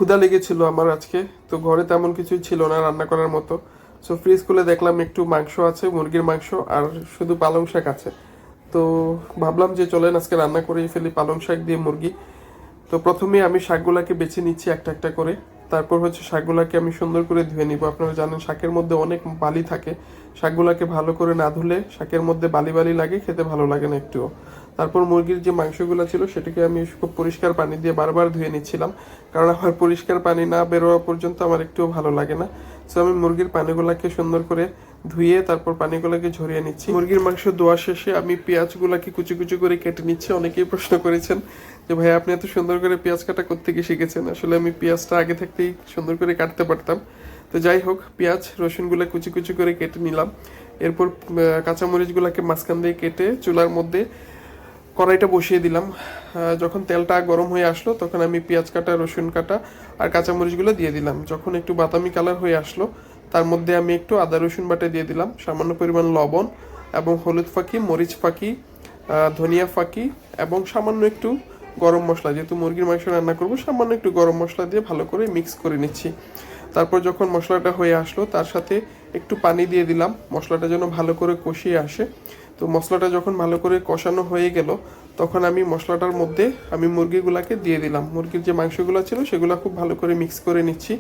ক্ষুধা লেগেছিল আমার আজকে। তো ঘরে তেমন কিছুই ছিল না রান্না করার মতো। সো ফ্রিজ খুলে দেখলাম একটু মাংস আছে, মুরগির মাংস, আর শুধু পালং শাক আছে। তো ভাবলাম যে চলেন আজকে রান্না করেই ফেলি পালং শাক দিয়ে মুরগি। তো প্রথমে আমি শাকগুলাকে বেছে নিচ্ছি একটা একটা করে। তারপর হচ্ছে শাকগুলাকে আমি সুন্দর করে ধুয়ে নিব। আপনারা জানেন শাকের মধ্যে অনেক বালি থাকে। শাকগুলাকে ভালো করে না ধুলে শাকের মধ্যে বালি বালি লাগে, খেতে ভালো লাগে না একটুও। তারপর মুরগির যে মাংসগুলো ছিল সেটাকে আমি খুব পরিষ্কার পানি দিয়ে বারবার ধুয়ে নিচ্ছিলাম, কারণ আমার পরিষ্কার পানি না বেরোয়া পর্যন্ত আমার একটুও ভালো লাগে না। সো আমি মুরগির পানিগুলাকে সুন্দর করে ধুয়ে তারপর পানিগুলোকে ঝরিয়ে নিচ্ছি। মুরগির মাংস ধোয়া শেষে আমি পেঁয়াজগুলাকে কুচি কুচি করে কেটে নিচ্ছি। অনেকেই প্রশ্ন করেছেন যে ভাই আপনি এত সুন্দর করে পেঁয়াজ কাটা কোত্থেকে শিখেছেন। আসলে আমি পেঁয়াজটা আগে থাকতেই সুন্দর করে কাটতে পারতাম। তো যাই হোক, পেঁয়াজ রসুনগুলো কুচি কুচি করে কেটে নিলাম। এরপর কাঁচামরিচগুলোকে মাঝখান দিয়ে কেটে চুলার মধ্যে কড়াইটা বসিয়ে দিলাম। যখন তেলটা গরম হয়ে আসলো তখন আমি পেঁয়াজ কাটা, রসুন কাটা আর কাঁচামরিচগুলো দিয়ে দিলাম। যখন একটু বাদামি কালার হয়ে আসলো তার মধ্যে আমি একটু আদা রসুন বাটা দিয়ে দিলাম, সামান্য পরিমাণ লবণ এবং হলুদ ফাঁকি, মরিচ ফাঁকি, ধনিয়া ফাঁকি এবং সামান্য একটু গরম মশলা। যেহেতু মুরগির মাংস রান্না করবো, সামান্য একটু গরম মশলা দিয়ে ভালো করে মিক্স করে নিচ্ছি। তারপর যখন মশলাটা হয়ে আসলো তার সাথে একটু পানি দিয়ে দিলাম, মশলাটা যেন ভালো করে কষিয়ে আসে। তো মশলাটা যখন ভালো করে কষানো হয়ে গেল তখন আমি মশলাটার মধ্যে আমি মুরগিগুলাকে দিয়ে দিলাম। মুরগির যে মাংসগুলো ছিল সেগুলো খুব ভালো করে মিক্স করে নিচ্ছি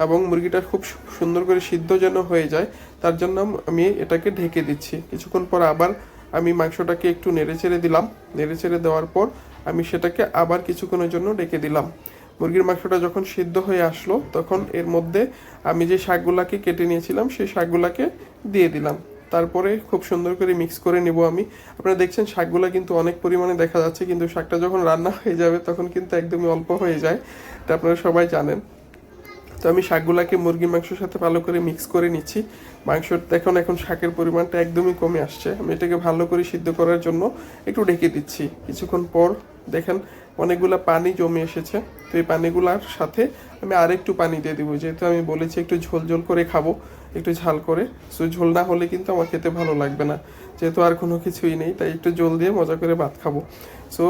এবং মুরগিটা খুব সুন্দর করে সিদ্ধ যেন হয়ে যায় তার জন্য আমি এটাকে ঢেকে দিচ্ছি। কিছুক্ষণ পর আবার আমি মাংসটাকে একটু নেড়েচেড়ে দিলাম। নেড়েচেড়ে দেওয়ার পর আমি সেটাকে আবার কিছুক্ষণের জন্য ঢেকে দিলাম। মুরগির মাংসটা যখন সিদ্ধ হয়ে আসলো তখন এর মধ্যে আমি যে শাকগুলাকে কেটে নিয়েছিলাম সেই শাকগুলাকে দিয়ে দিলাম। তারপরে খুব সুন্দর করে মিক্স করে নিব আমি। আপনারা দেখছেন শাকগুলা কিন্তু অনেক পরিমাণে দেখা যাচ্ছে, কিন্তু শাকটা যখন রান্না হয়ে যাবে তখন কিন্তু একদমই অল্প হয়ে যায়, এটা আপনারা সবাই জানেন। তো আমি শাকগুলাকে মুরগির মাংসের সাথে ভালো করে মিক্স করে নিচ্ছি। মাংস দেখুন এখন শাকের পরিমাণটা একদমই কমে আসছে। আমি এটাকে ভালো করে সিদ্ধ করার জন্য একটু ঢেকে দিচ্ছি। কিছুক্ষণ পর দেখেন অনেকগুলা পানি জমে এসেছে। তো এই পানিগুলার সাথে আমি আরেকটু পানি দিয়ে দিব, যেহেতু আমি বলেছি একটু ঝোল ঝোল করে খাবো, একটু ঝাল করে। সো ঝোল না হলে কিন্তু আমার খেতে ভালো লাগবে না, যেহেতু আর কোনো কিছুই নেই, তাই একটু জল দিয়ে মজা করে ভাত খাবো। সো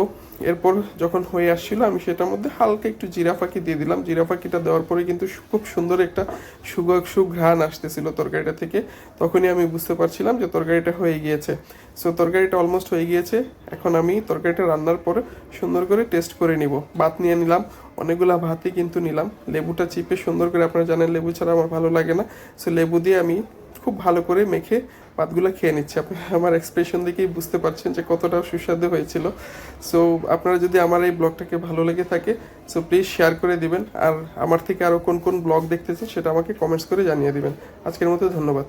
এরপর যখন হয়ে আসছিল আমি সেটার মধ্যে হালকা একটু জিরা ফাঁকি দিয়ে দিলাম। জিরা ফাঁকিটা দেওয়ার পরে কিন্তু খুব সুন্দর একটা সুঘ্রাণ আসতেছিল তরকারিটা থেকে। তখনই আমি বুঝতে পারছিলাম যে তরকারিটা হয়ে গিয়েছে। সো তরকারিটা অলমোস্ট হয়ে গিয়েছে। এখন আমি তরকারিটা রান্নার পরে সুন্দর করে টেস্ট করে নিব। ভাত নিয়ে নিলাম, অনেকগুলা ভাতই কিন্তু নিলাম। লেবুটা চিপে সুন্দর করে, আপনারা জানেন লেবু ছাড়া আমার ভালো লাগে না, সো লেবু দিয়ে আমি খুব ভালো করে মেখে ভাতগুলো খেয়ে নিচ্ছি। আপনি আমার এক্সপ্রেশন দেখেই বুঝতে পারছেন যে কতটা সুস্বাদু হয়েছিল। সো আপনারা যদি আমার এই ব্লগটাকে ভালো লেগে থাকে সো প্লিজ শেয়ার করে দিবেন। আর আমার থেকে আরও কোন কোন ব্লগ দেখতেছেন সেটা আমাকে কমেন্টস করে জানিয়ে দিবেন। আজকের মতো ধন্যবাদ।